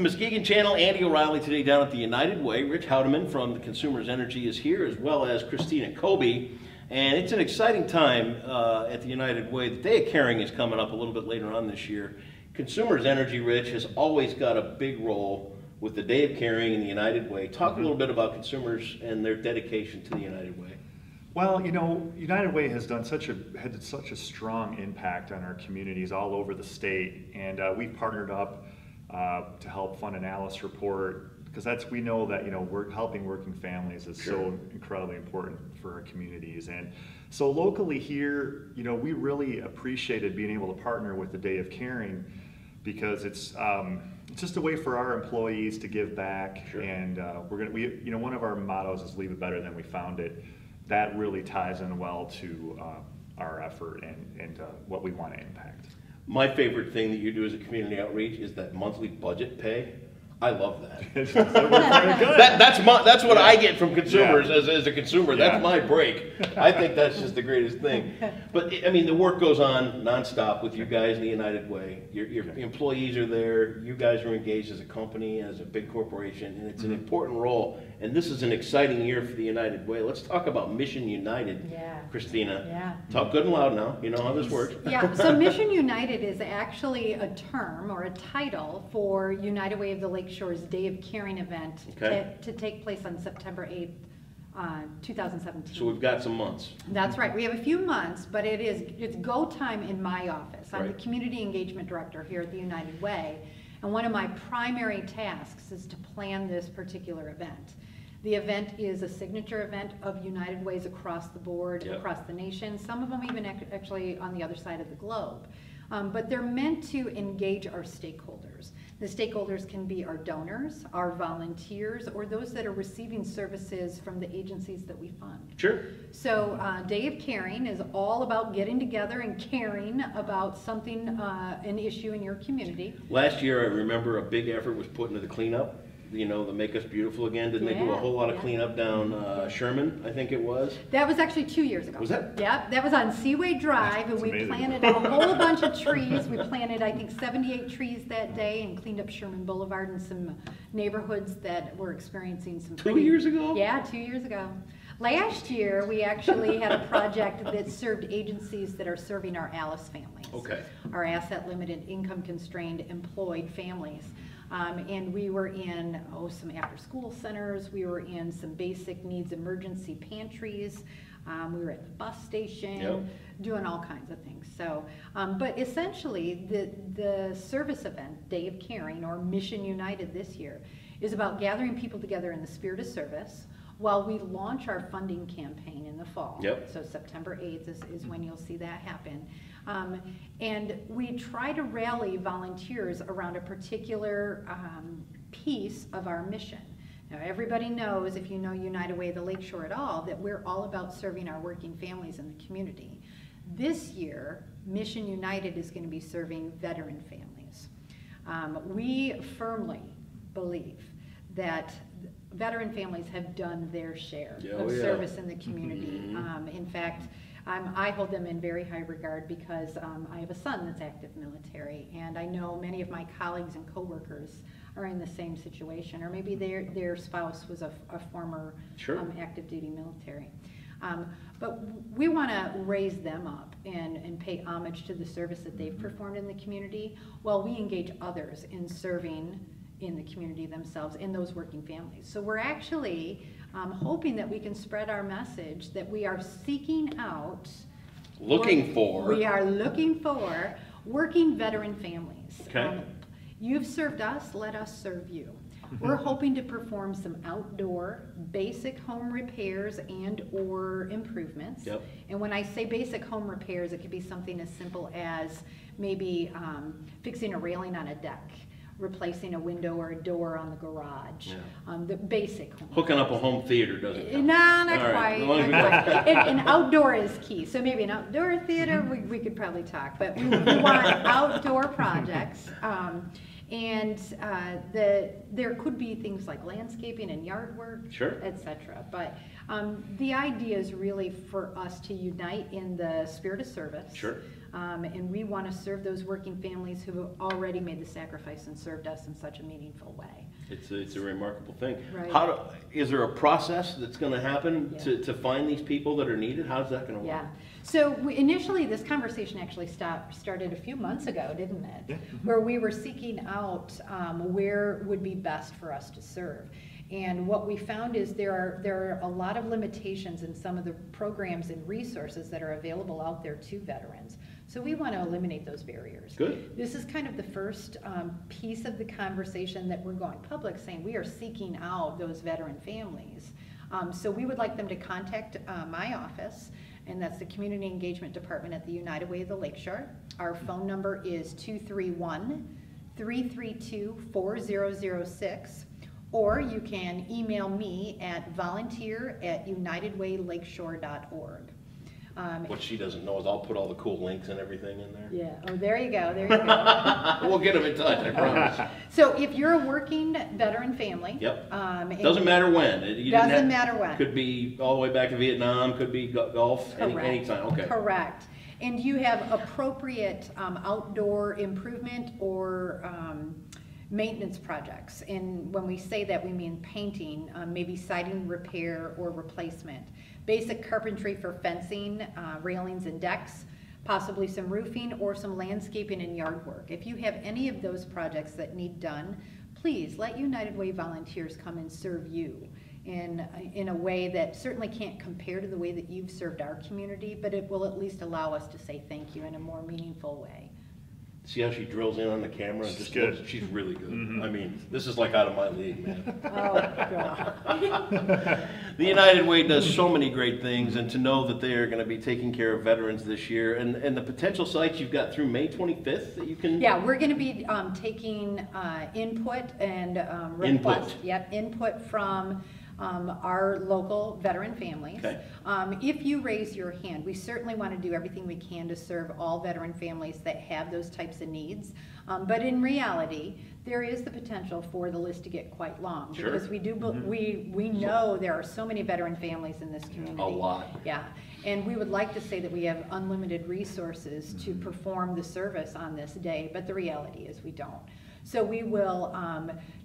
Muskegon Channel. Andy O'Reilly today down at the United Way. Rich Houtteman from the Consumers Energy is here, as well as Kristina Coby. And it's an exciting time at the United Way. The Day of Caring is coming up a little bit later on this year. Consumers Energy, Rich, has always got a big role with the Day of Caring in the United Way. Talk a little bit about consumers and their dedication to the United Way. Well, you know, United Way has had such a strong impact on our communities all over the state, and we've partnered up to help fund an ALICE report, because we know that, you know, helping working families is so incredibly important for our communities. And so locally here, you know, we really appreciated being able to partner with the Day of Caring, because it's just a way for our employees to give back. And you know, one of our mottos is "Leave it better than we found it." That really ties in well to our effort and what we want to impact. My favorite thing that you do as a community outreach is that monthly budget pay. I love that. That's what I get from consumers as a consumer. That's my break. I think that's just the greatest thing. But I mean, the work goes on nonstop with you guys in the United Way. Your employees are there. You guys are engaged as a company, as a big corporation, and it's an important role. And this is an exciting year for the United Way. Let's talk about Mission United, Kristina. Talk good and loud now. You know how this works. So Mission United is actually a term or a title for United Way of the Lakeshore's Day of Caring event to take place on September 8th, 2017. So we've got some months. That's right. We have a few months, but it's go time in my office. I'm the Community Engagement Director here at the United Way, and one of my primary tasks is to plan this particular event. The event is a signature event of United Ways across the board, across the nation, some of them even actually on the other side of the globe. But they're meant to engage our stakeholders. The stakeholders can be our donors, our volunteers, or those that are receiving services from the agencies that we fund. So Day of Caring is all about getting together and caring about something, an issue in your community. Last year, I remember a big effort was put into the cleanup. You know, the Make Us Beautiful Again. Didn't they do a whole lot of cleanup down Sherman, I think it was? That was actually 2 years ago. Was that? Yeah, that was on Seaway Drive, and we planted a whole bunch of trees. We planted, I think, 78 trees that day and cleaned up Sherman Boulevard and some neighborhoods that were experiencing some... 2 years ago? Yeah, 2 years ago. Last year, we actually had a project that served agencies that are serving our ALICE families. Our asset limited, income constrained, employed families. And we were in some after school centers, we were in some basic needs emergency pantries, we were at the bus station, doing all kinds of things. So, but essentially the service event, Day of Caring, or Mission United this year, is about gathering people together in the spirit of service while we launch our funding campaign in the fall. So September 8th is when you'll see that happen. And we try to rally volunteers around a particular piece of our mission. Now, everybody knows, if you know United Way of the Lakeshore at all, that we're all about serving our working families in the community. This year, Mission United is going to be serving veteran families. We firmly believe that veteran families have done their share of service in the community. In fact, I hold them in very high regard because I have a son that's active military, and I know many of my colleagues and coworkers are in the same situation, or maybe their spouse was a former active duty military. But we want to raise them up and pay homage to the service that they've performed in the community, while we engage others in serving in the community themselves, in those working families. So we're actually hoping that we can spread our message that we are seeking out, we are looking for working veteran families. You've served us, let us serve you. We're hoping to perform some outdoor basic home repairs and or improvements. And when I say basic home repairs, it could be something as simple as maybe fixing a railing on a deck, replacing a window or a door on the garage. The basic home. Hooking up a home theater doesn't count. No, not quite. And outdoor is key. So maybe an outdoor theater, we could probably talk, but we want outdoor projects. And there could be things like landscaping and yard work, etc. But the idea is really for us to unite in the spirit of service. And we want to serve those working families who have already made the sacrifice and served us in such a meaningful way. It's a remarkable thing. Right. Is there a process that's going to happen to find these people that are needed? How's that going to work? Yeah. So initially, this conversation actually started a few months ago, didn't it? Yeah. Where we were seeking out where would be best for us to serve. And what we found is there are a lot of limitations in some of the programs and resources that are available out there to veterans. So we want to eliminate those barriers. Good. This is kind of the first piece of the conversation that we're going public, saying we are seeking out those veteran families. So we would like them to contact my office, and that's the Community Engagement Department at the United Way of the Lakeshore. Our phone number is 231-332-4006. Or you can email me at volunteer@unitedwaylakeshore.org. What she doesn't know is I'll put all the cool links and everything in there. Yeah. Oh, there you go. There you go. We'll get them in touch, I promise. So if you're a working veteran family. Yep. Doesn't matter when. Doesn't matter when. Could be all the way back to Vietnam, could be Gulf, anytime. Okay. Correct. And you have appropriate outdoor improvement or maintenance projects. And when we say that, we mean painting, maybe siding repair or replacement, basic carpentry for fencing, railings and decks, possibly some roofing or some landscaping and yard work. If you have any of those projects that need done, please let United Way volunteers come and serve you in a way that certainly can't compare to the way that you've served our community, but it will at least allow us to say thank you in a more meaningful way. See how she drills in on the camera? And She's good. She's really good. I mean, this is like out of my league, man. Oh, God. The United Way does so many great things, and to know that they are going to be taking care of veterans this year, and the potential sites you've got through May 25th that you can... Yeah, we're going to be taking input and requests. Input from our local veteran families. Okay. If you raise your hand, we certainly want to do everything we can to serve all veteran families that have those types of needs. But in reality, there is the potential for the list to get quite long. Sure. Because we do, we know there are so many veteran families in this community. A lot. Yeah. And we would like to say that we have unlimited resources to perform the service on this day, but the reality is we don't. So we will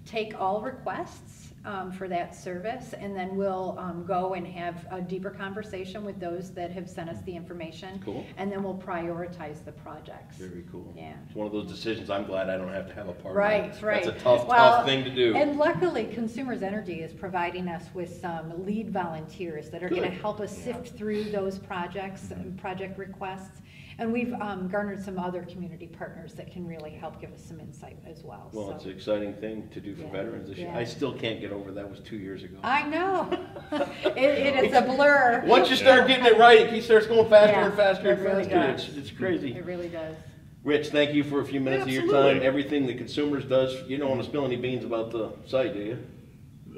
take all requests for that service, and then we'll go and have a deeper conversation with those that have sent us the information. Cool. And then we'll prioritize the projects. Very cool. Yeah. It's one of those decisions I'm glad I don't have to have a part Right, of. right. That's a tough thing to do. And luckily, Consumers Energy is providing us with some lead volunteers that are going to help us sift through those projects and project requests. And we've garnered some other community partners that can really help give us some insight as well. Well, so. it's an exciting thing to do for veterans this year. Yeah. I still can't get over that was 2 years ago. I know. it is a blur. Once you start getting it right, it starts going faster and faster it and really faster. does. It's crazy. It really does. Rich, thank you for a few minutes of your Absolutely. time. Everything that Consumers does, you don't want to spill any beans about the site, do you?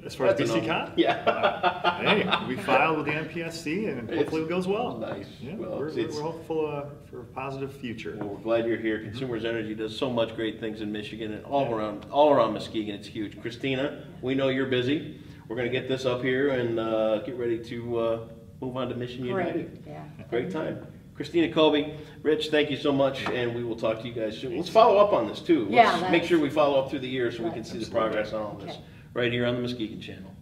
As far as That's BCCon? Yeah. Hey, we filed with the NPSC and hopefully it goes well. Nice. Yeah, Well, we're it's- hopeful for a positive future. Well, we're glad you're here. Consumers Energy does so much great things in Michigan and all around Muskegon. It's huge. Kristina, we know you're busy. We're going to get this up here and get ready to move on to Mission United. Yeah. Great time. Kristina, Coby, Rich, thank you so much, and we will talk to you guys soon. Let's follow up on this too. Yeah, Let's make sure we follow up through the year so we can see the Absolutely. progress on all this right here on the Muskegon channel.